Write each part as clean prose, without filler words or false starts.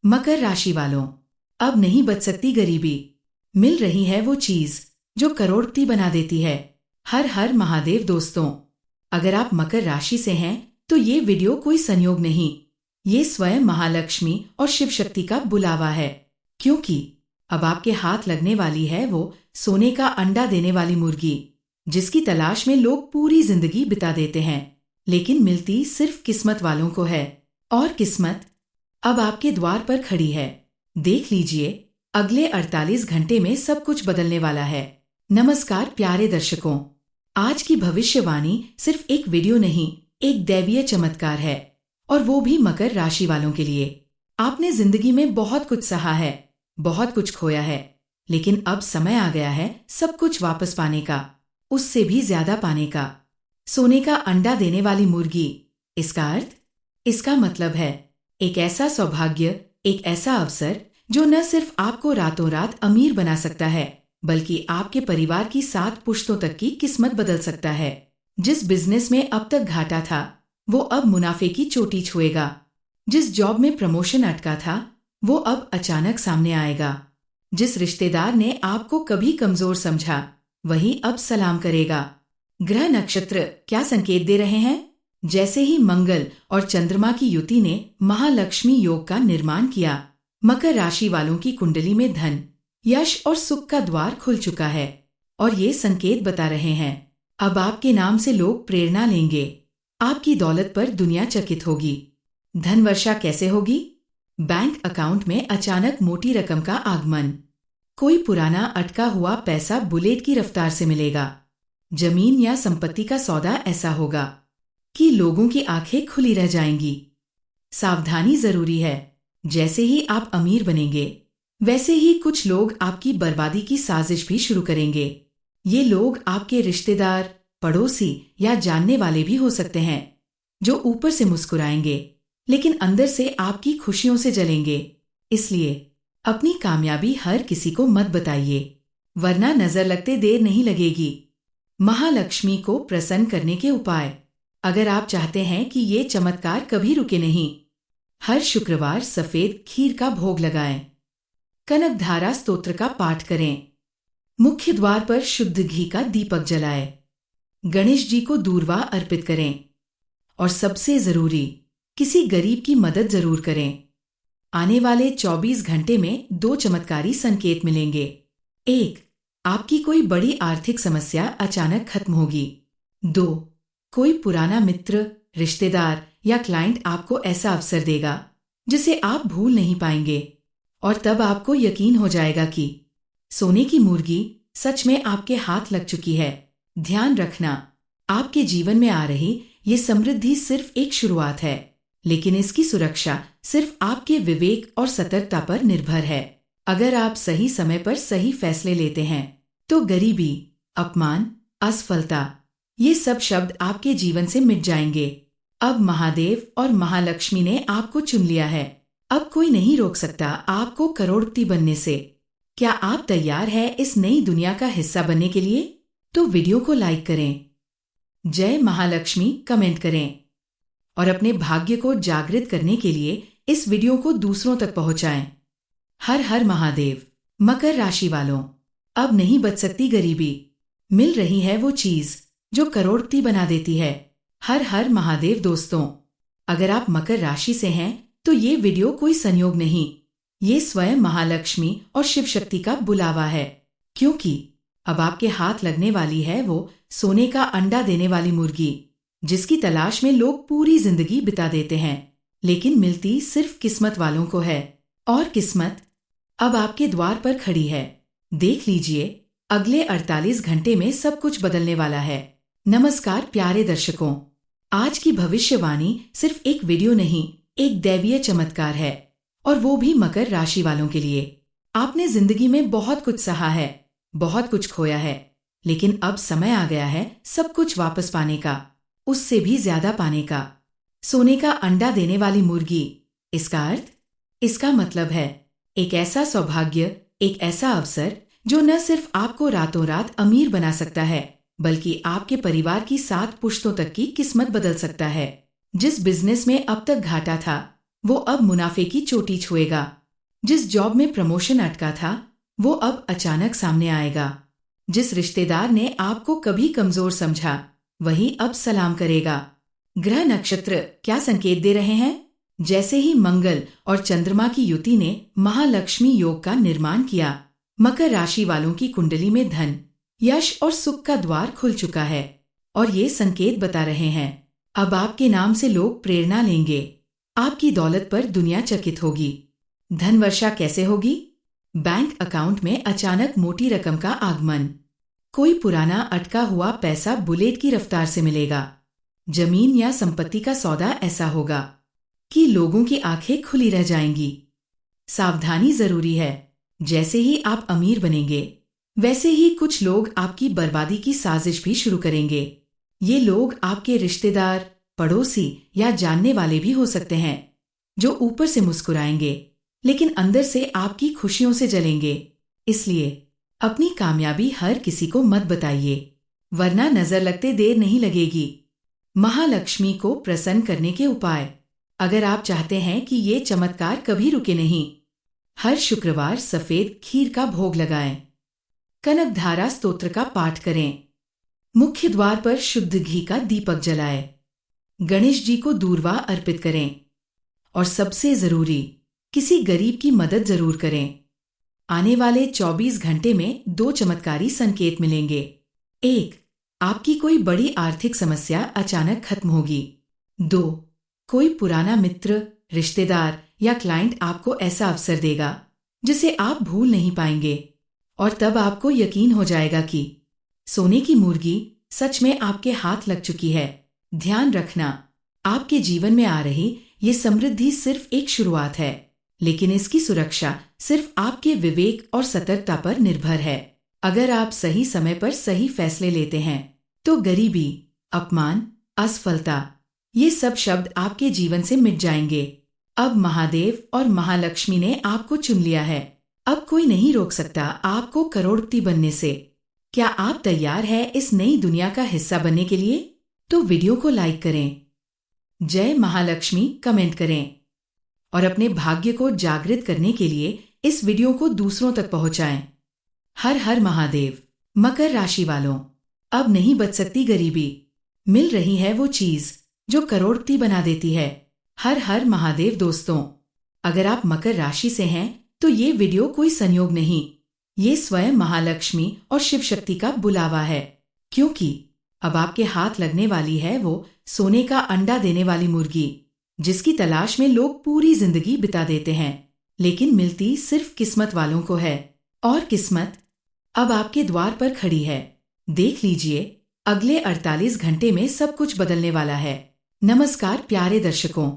मकर राशि वालों, अब नहीं बच सकती गरीबी। मिल रही है वो चीज जो करोड़पति बना देती है। हर हर महादेव दोस्तों, अगर आप मकर राशि से हैं तो ये वीडियो कोई संयोग नहीं, ये स्वयं महालक्ष्मी और शिव शक्ति का बुलावा है। क्योंकि अब आपके हाथ लगने वाली है वो सोने का अंडा देने वाली मुर्गी, जिसकी तलाश में लोग पूरी जिंदगी बिता देते हैं, लेकिन मिलती सिर्फ किस्मत वालों को है। और किस्मत अब आपके द्वार पर खड़ी है। देख लीजिए, अगले 48 घंटे में सब कुछ बदलने वाला है। नमस्कार प्यारे दर्शकों, आज की भविष्यवाणी सिर्फ एक वीडियो नहीं, एक दैवीय चमत्कार है, और वो भी मकर राशि वालों के लिए। आपने जिंदगी में बहुत कुछ सहा है, बहुत कुछ खोया है, लेकिन अब समय आ गया है सब कुछ वापस पाने का, उससे भी ज्यादा पाने का। सोने का अंडा देने वाली मुर्गी, इसका अर्थ, इसका मतलब है एक ऐसा सौभाग्य, एक ऐसा अवसर जो न सिर्फ आपको रातों रात अमीर बना सकता है, बल्कि आपके परिवार की 7 पुश्तों तक की किस्मत बदल सकता है। जिस बिजनेस में अब तक घाटा था, वो अब मुनाफे की चोटी छुएगा। जिस जॉब में प्रमोशन अटका था, वो अब अचानक सामने आएगा। जिस रिश्तेदार ने आपको कभी कमजोर समझा, वही अब सलाम करेगा। ग्रह नक्षत्र क्या संकेत दे रहे हैं? जैसे ही मंगल और चंद्रमा की युति ने महालक्ष्मी योग का निर्माण किया, मकर राशि वालों की कुंडली में धन, यश और सुख का द्वार खुल चुका है। और ये संकेत बता रहे हैं, अब आपके नाम से लोग प्रेरणा लेंगे, आपकी दौलत पर दुनिया चकित होगी। धन वर्षा कैसे होगी? बैंक अकाउंट में अचानक मोटी रकम का आगमन, कोई पुराना अटका हुआ पैसा बुलेट की रफ्तार से मिलेगा। जमीन या संपत्ति का सौदा ऐसा होगा कि लोगों की आंखें खुली रह जाएंगी। सावधानी जरूरी है, जैसे ही आप अमीर बनेंगे, वैसे ही कुछ लोग आपकी बर्बादी की साजिश भी शुरू करेंगे। ये लोग आपके रिश्तेदार, पड़ोसी या जानने वाले भी हो सकते हैं, जो ऊपर से मुस्कुराएंगे लेकिन अंदर से आपकी खुशियों से जलेंगे। इसलिए अपनी कामयाबी हर किसी को मत बताइए, वरना नजर लगते देर नहीं लगेगी। महालक्ष्मी को प्रसन्न करने के उपाय, अगर आप चाहते हैं कि ये चमत्कार कभी रुके नहीं, हर शुक्रवार सफेद खीर का भोग लगाएं, कनकधारा स्तोत्र का पाठ करें, मुख्य द्वार पर शुद्ध घी का दीपक जलाएं, गणेश जी को दूर्वा अर्पित करें, और सबसे जरूरी, किसी गरीब की मदद जरूर करें। आने वाले 24 घंटे में 2 चमत्कारी संकेत मिलेंगे। 1, आपकी कोई बड़ी आर्थिक समस्या अचानक खत्म होगी। 2, कोई पुराना मित्र, रिश्तेदार या क्लाइंट आपको ऐसा अवसर देगा जिसे आप भूल नहीं पाएंगे, और तब आपको यकीन हो जाएगा कि सोने की मुर्गी सच में आपके हाथ लग चुकी है। ध्यान रखना, आपके जीवन में आ रही ये समृद्धि सिर्फ एक शुरुआत है, लेकिन इसकी सुरक्षा सिर्फ आपके विवेक और सतर्कता पर निर्भर है। अगर आप सही समय पर सही फैसले लेते हैं, तो गरीबी, अपमान, असफलता, ये सब शब्द आपके जीवन से मिट जाएंगे। अब महादेव और महालक्ष्मी ने आपको चुन लिया है। अब कोई नहीं रोक सकता आपको करोड़पति बनने से। क्या आप तैयार हैं इस नई दुनिया का हिस्सा बनने के लिए? तो वीडियो को लाइक करें, जय महालक्ष्मी कमेंट करें, और अपने भाग्य को जागृत करने के लिए इस वीडियो को दूसरों तक पहुंचाएं। हर हर महादेव। मकर राशि वालों, अब नहीं बच सकती गरीबी। मिल रही है वो चीज जो करोड़पति बना देती है। हर हर महादेव दोस्तों, अगर आप मकर राशि से हैं तो ये वीडियो कोई संयोग नहीं, ये स्वयं महालक्ष्मी और शिव शक्ति का बुलावा है। क्योंकि अब आपके हाथ लगने वाली है वो सोने का अंडा देने वाली मुर्गी, जिसकी तलाश में लोग पूरी जिंदगी बिता देते हैं, लेकिन मिलती सिर्फ किस्मत वालों को है। और किस्मत अब आपके द्वार पर खड़ी है। देख लीजिए, अगले 48 घंटे में सब कुछ बदलने वाला है। नमस्कार प्यारे दर्शकों, आज की भविष्यवाणी सिर्फ एक वीडियो नहीं, एक दैवीय चमत्कार है, और वो भी मकर राशि वालों के लिए। आपने जिंदगी में बहुत कुछ सहा है, बहुत कुछ खोया है, लेकिन अब समय आ गया है सब कुछ वापस पाने का, उससे भी ज्यादा पाने का। सोने का अंडा देने वाली मुर्गी, इसका अर्थ, इसका मतलब है एक ऐसा सौभाग्य, एक ऐसा अवसर जो न सिर्फ आपको रातों रात अमीर बना सकता है, बल्कि आपके परिवार की 7 पुश्तों तक की किस्मत बदल सकता है। जिस बिजनेस में अब तक घाटा था, वो अब मुनाफे की चोटी छुएगा। जिस जॉब में प्रमोशन अटका था, वो अब अचानक सामने आएगा। जिस रिश्तेदार ने आपको कभी कमजोर समझा, वही अब सलाम करेगा। ग्रह नक्षत्र क्या संकेत दे रहे हैं? जैसे ही मंगल और चंद्रमा की युति ने महालक्ष्मी योग का निर्माण किया, मकर राशि वालों की कुंडली में धन, यश और सुख का द्वार खुल चुका है। और ये संकेत बता रहे हैं, अब आपके नाम से लोग प्रेरणा लेंगे। आपकी दौलत पर दुनिया चकित होगी। धन वर्षा कैसे होगी? बैंक अकाउंट में अचानक मोटी रकम का आगमन। कोई पुराना अटका हुआ पैसा बुलेट की रफ्तार से मिलेगा। जमीन या संपत्ति का सौदा ऐसा होगा कि लोगों की आंखें खुली रह जाएंगी। सावधानी जरूरी है। जैसे ही आप अमीर बनेंगे, वैसे ही कुछ लोग आपकी बर्बादी की साजिश भी शुरू करेंगे। ये लोग आपके रिश्तेदार, पड़ोसी या जानने वाले भी हो सकते हैं, जो ऊपर से मुस्कुराएंगे लेकिन अंदर से आपकी खुशियों से जलेंगे। इसलिए अपनी कामयाबी हर किसी को मत बताइए, वरना नजर लगते देर नहीं लगेगी। महालक्ष्मी को प्रसन्न करने के उपाय। अगर आप चाहते हैं कि ये चमत्कार कभी रुके नहीं, हर शुक्रवार सफेद खीर का भोग लगाएं। कनकधारा स्तोत्र का पाठ करें। मुख्य द्वार पर शुद्ध घी का दीपक जलाएं। गणेश जी को दूर्वा अर्पित करें। और सबसे जरूरी, किसी गरीब की मदद जरूर करें। आने वाले 24 घंटे में 2 चमत्कारी संकेत मिलेंगे। 1. आपकी कोई बड़ी आर्थिक समस्या अचानक खत्म होगी। 2. कोई पुराना मित्र, रिश्तेदार या क्लाइंट आपको ऐसा अवसर देगा जिसे आप भूल नहीं पाएंगे। और तब आपको यकीन हो जाएगा कि सोने की मुर्गी सच में आपके हाथ लग चुकी है। ध्यान रखना, आपके जीवन में आ रही ये समृद्धि सिर्फ एक शुरुआत है, लेकिन इसकी सुरक्षा सिर्फ आपके विवेक और सतर्कता पर निर्भर है। अगर आप सही समय पर सही फैसले लेते हैं, तो गरीबी, अपमान, असफलता, ये सब शब्द आपके जीवन से मिट जाएंगे। अब महादेव और महालक्ष्मी ने आपको चुन लिया है। अब कोई नहीं रोक सकता आपको करोड़पति बनने से। क्या आप तैयार हैं इस नई दुनिया का हिस्सा बनने के लिए? तो वीडियो को लाइक करें, जय महालक्ष्मी कमेंट करें और अपने भाग्य को जागृत करने के लिए इस वीडियो को दूसरों तक पहुंचाएं। हर हर महादेव। मकर राशि वालों, अब नहीं बच सकती गरीबी। मिल रही है वो चीज जो करोड़पति बना देती है। हर हर महादेव दोस्तों, अगर आप मकर राशि से हैं तो ये वीडियो कोई संयोग नहीं, ये स्वयं महालक्ष्मी और शिव शक्ति का बुलावा है। क्योंकि अब आपके हाथ लगने वाली है वो सोने का अंडा देने वाली मुर्गी, जिसकी तलाश में लोग पूरी जिंदगी बिता देते हैं, लेकिन मिलती सिर्फ किस्मत वालों को है। और किस्मत अब आपके द्वार पर खड़ी है। देख लीजिए, अगले 48 घंटे में सब कुछ बदलने वाला है। नमस्कार प्यारे दर्शकों,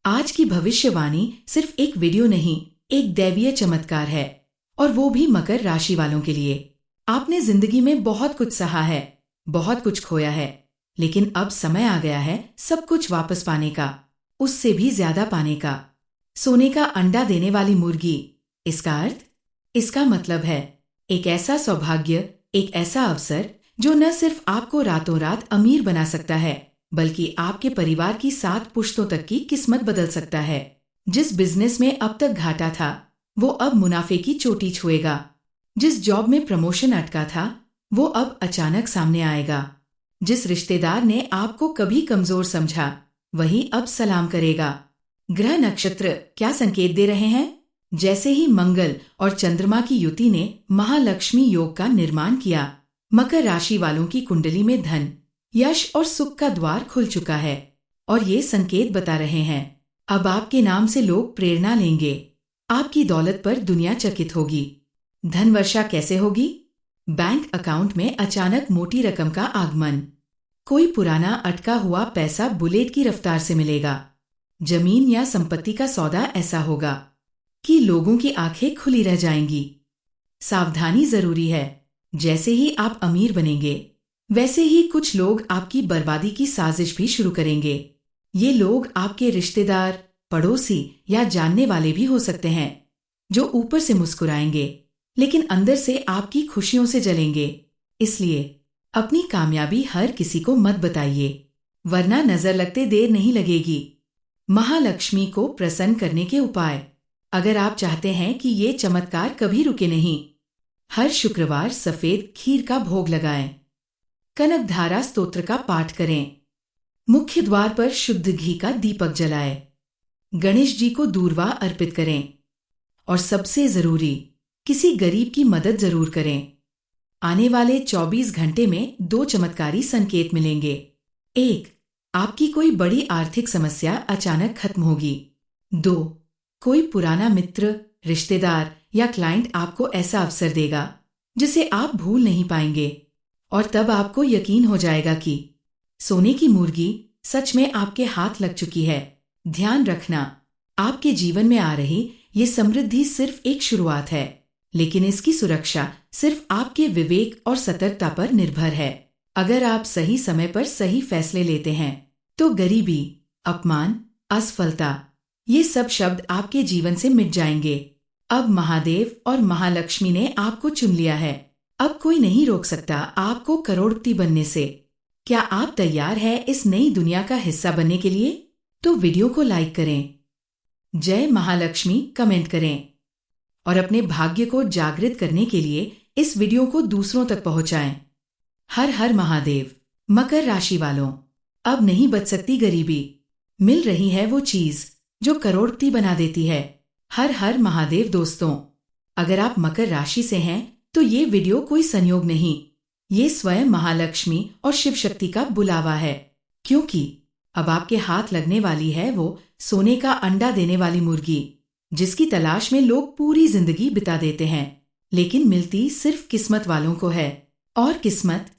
आज की भविष्यवाणी सिर्फ एक वीडियो नहीं, एक दैवीय चमत्कार है, और वो भी मकर राशि वालों के लिए। आपने जिंदगी में बहुत कुछ सहा है, बहुत कुछ खोया है, लेकिन अब समय आ गया है सब कुछ वापस पाने का, उससे भी ज्यादा पाने का। सोने का अंडा देने वाली मुर्गी, इसका अर्थ, इसका मतलब है एक ऐसा सौभाग्य, एक ऐसा अवसर जो न सिर्फ आपको रातों रात अमीर बना सकता है, बल्कि आपके परिवार की 7 पुश्तों तक की किस्मत बदल सकता है। जिस बिजनेस में अब तक घाटा था, वो अब मुनाफे की चोटी छुएगा। जिस जॉब में प्रमोशन अटका था, वो अब अचानक सामने आएगा। जिस रिश्तेदार ने आपको कभी कमजोर समझा, वही अब सलाम करेगा। ग्रह नक्षत्र क्या संकेत दे रहे हैं? जैसे ही मंगल और चंद्रमा की युति ने महालक्ष्मी योग का निर्माण किया, मकर राशि वालों की कुंडली में धन, यश और सुख का द्वार खुल चुका है। और ये संकेत बता रहे हैं, अब आपके नाम से लोग प्रेरणा लेंगे। आपकी दौलत पर दुनिया चकित होगी। धन वर्षा कैसे होगी? बैंक अकाउंट में अचानक मोटी रकम का आगमन। कोई पुराना अटका हुआ पैसा बुलेट की रफ्तार से मिलेगा। जमीन या संपत्ति का सौदा ऐसा होगा कि लोगों की आंखें खुली रह जाएंगी। सावधानी जरूरी है। जैसे ही आप अमीर बनेंगे, वैसे ही कुछ लोग आपकी बर्बादी की साजिश भी शुरू करेंगे। ये लोग आपके रिश्तेदार, पड़ोसी या जानने वाले भी हो सकते हैं, जो ऊपर से मुस्कुराएंगे लेकिन अंदर से आपकी खुशियों से जलेंगे। इसलिए अपनी कामयाबी हर किसी को मत बताइए, वरना नजर लगते देर नहीं लगेगी। महालक्ष्मी को प्रसन्न करने के उपाय। अगर आप चाहते हैं कि ये चमत्कार कभी रुके नहीं, हर शुक्रवार सफेद खीर का भोग लगाएं, कनकधारा स्तोत्र का पाठ करें, मुख्य द्वार पर शुद्ध घी का दीपक जलाएं, गणेश जी को दूर्वा अर्पित करें और सबसे जरूरी, किसी गरीब की मदद जरूर करें। आने वाले 24 घंटे में 2 चमत्कारी संकेत मिलेंगे। 1. आपकी कोई बड़ी आर्थिक समस्या अचानक खत्म होगी। 2. कोई पुराना मित्र, रिश्तेदार या क्लाइंट आपको ऐसा अवसर देगा जिसे आप भूल नहीं पाएंगे, और तब आपको यकीन हो जाएगा कि सोने की मुर्गी सच में आपके हाथ लग चुकी है। ध्यान रखना, आपके जीवन में आ रही ये समृद्धि सिर्फ एक शुरुआत है, लेकिन इसकी सुरक्षा सिर्फ आपके विवेक और सतर्कता पर निर्भर है। अगर आप सही समय पर सही फैसले लेते हैं तो गरीबी, अपमान, असफलता, ये सब शब्द आपके जीवन से मिट जाएंगे। अब महादेव और महालक्ष्मी ने आपको चुन लिया है। अब कोई नहीं रोक सकता आपको करोड़पति बनने से। क्या आप तैयार हैं इस नई दुनिया का हिस्सा बनने के लिए? तो वीडियो को लाइक करें, जय महालक्ष्मी कमेंट करें और अपने भाग्य को जागृत करने के लिए इस वीडियो को दूसरों तक पहुंचाएं। हर हर महादेव। मकर राशि वालों, अब नहीं बच सकती गरीबी। मिल रही है वो चीज जो करोड़पति बना देती है। हर हर महादेव दोस्तों, अगर आप मकर राशि से हैं तो ये वीडियो कोई संयोग नहीं, ये स्वयं महालक्ष्मी और शिव शक्ति का बुलावा है। क्योंकि अब आपके हाथ लगने वाली है वो सोने का अंडा देने वाली मुर्गी, जिसकी तलाश में लोग पूरी जिंदगी बिता देते हैं, लेकिन मिलती सिर्फ किस्मत वालों को है। और किस्मत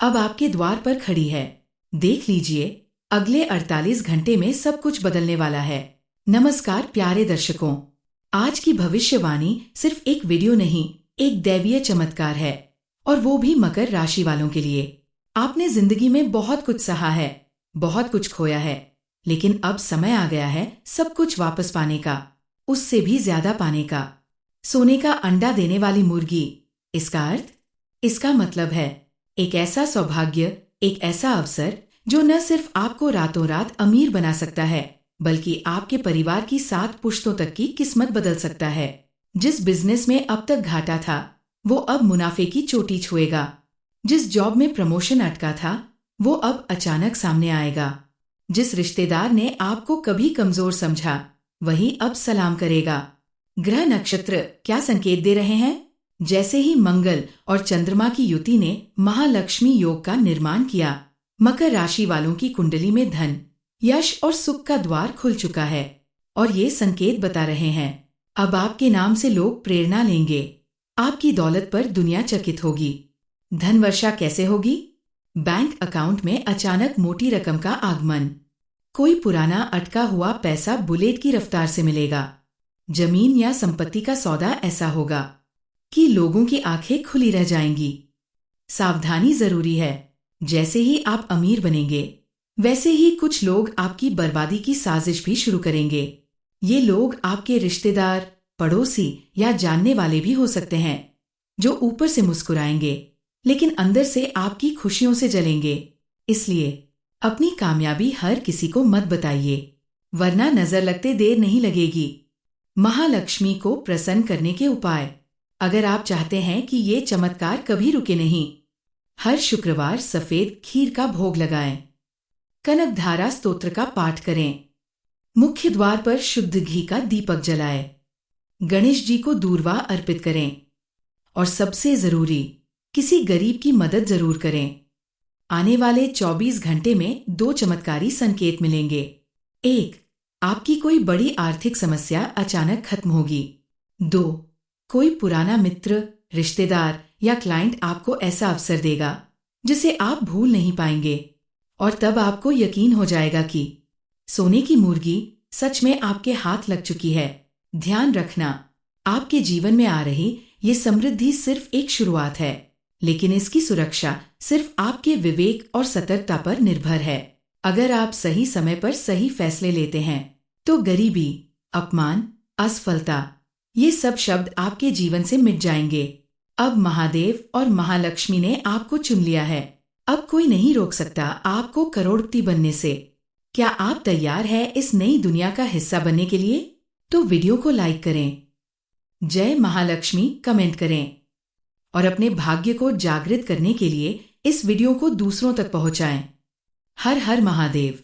अब आपके द्वार पर खड़ी है। देख लीजिए, अगले 48 घंटे में सब कुछ बदलने वाला है। नमस्कार प्यारे दर्शकों, आज की भविष्यवाणी सिर्फ एक वीडियो नहीं, एक दैवीय चमत्कार है, और वो भी मकर राशि वालों के लिए। आपने जिंदगी में बहुत कुछ सहा है, बहुत कुछ खोया है, लेकिन अब समय आ गया है सब कुछ वापस पाने का, उससे भी ज्यादा पाने का। सोने का अंडा देने वाली मुर्गी, इसका अर्थ, इसका मतलब है एक ऐसा सौभाग्य, एक ऐसा अवसर जो न सिर्फ आपको रातों रात अमीर बना सकता है, बल्कि आपके परिवार की 7 पुश्तों तक की किस्मत बदल सकता है। जिस बिजनेस में अब तक घाटा था वो अब मुनाफे की चोटी छुएगा। जिस जॉब में प्रमोशन अटका था वो अब अचानक सामने आएगा। जिस रिश्तेदार ने आपको कभी कमजोर समझा वही अब सलाम करेगा। ग्रह नक्षत्र क्या संकेत दे रहे हैं? जैसे ही मंगल और चंद्रमा की युति ने महालक्ष्मी योग का निर्माण किया, मकर राशि वालों की कुंडली में धन, यश और सुख का द्वार खुल चुका है। और ये संकेत बता रहे हैं अब आपके नाम से लोग प्रेरणा लेंगे, आपकी दौलत पर दुनिया चकित होगी। धन वर्षा कैसे होगी? बैंक अकाउंट में अचानक मोटी रकम का आगमन, कोई पुराना अटका हुआ पैसा बुलेट की रफ्तार से मिलेगा। जमीन या संपत्ति का सौदा ऐसा होगा कि लोगों की आंखें खुली रह जाएंगी। सावधानी जरूरी है, जैसे ही आप अमीर बनेंगे वैसे ही कुछ लोग आपकी बर्बादी की साजिश भी शुरू करेंगे। ये लोग आपके रिश्तेदार, पड़ोसी या जानने वाले भी हो सकते हैं, जो ऊपर से मुस्कुराएंगे लेकिन अंदर से आपकी खुशियों से जलेंगे। इसलिए अपनी कामयाबी हर किसी को मत बताइए, वरना नजर लगते देर नहीं लगेगी। महालक्ष्मी को प्रसन्न करने के उपाय। अगर आप चाहते हैं कि ये चमत्कार कभी रुके नहीं, हर शुक्रवार सफेद खीर का भोग लगाएं, कनकधारा स्तोत्र का पाठ करें, मुख्य द्वार पर शुद्ध घी का दीपक जलाएं, गणेश जी को दूर्वा अर्पित करें और सबसे जरूरी, किसी गरीब की मदद जरूर करें। आने वाले 24 घंटे में 2 चमत्कारी संकेत मिलेंगे। 1. आपकी कोई बड़ी आर्थिक समस्या अचानक खत्म होगी। 2. कोई पुराना मित्र, रिश्तेदार या क्लाइंट आपको ऐसा अवसर देगा जिसे आप भूल नहीं पाएंगे, और तब आपको यकीन हो जाएगा कि सोने की मुर्गी सच में आपके हाथ लग चुकी है। ध्यान रखना, आपके जीवन में आ रही ये समृद्धि सिर्फ एक शुरुआत है, लेकिन इसकी सुरक्षा सिर्फ आपके विवेक और सतर्कता पर निर्भर है। अगर आप सही समय पर सही फैसले लेते हैं तो गरीबी, अपमान, असफलता, ये सब शब्द आपके जीवन से मिट जाएंगे। अब महादेव और महालक्ष्मी ने आपको चुन लिया है। अब कोई नहीं रोक सकता आपको करोड़पति बनने से। क्या आप तैयार हैं इस नई दुनिया का हिस्सा बनने के लिए? तो वीडियो को लाइक करें, जय महालक्ष्मी कमेंट करें और अपने भाग्य को जागृत करने के लिए इस वीडियो को दूसरों तक पहुंचाएं। हर हर महादेव।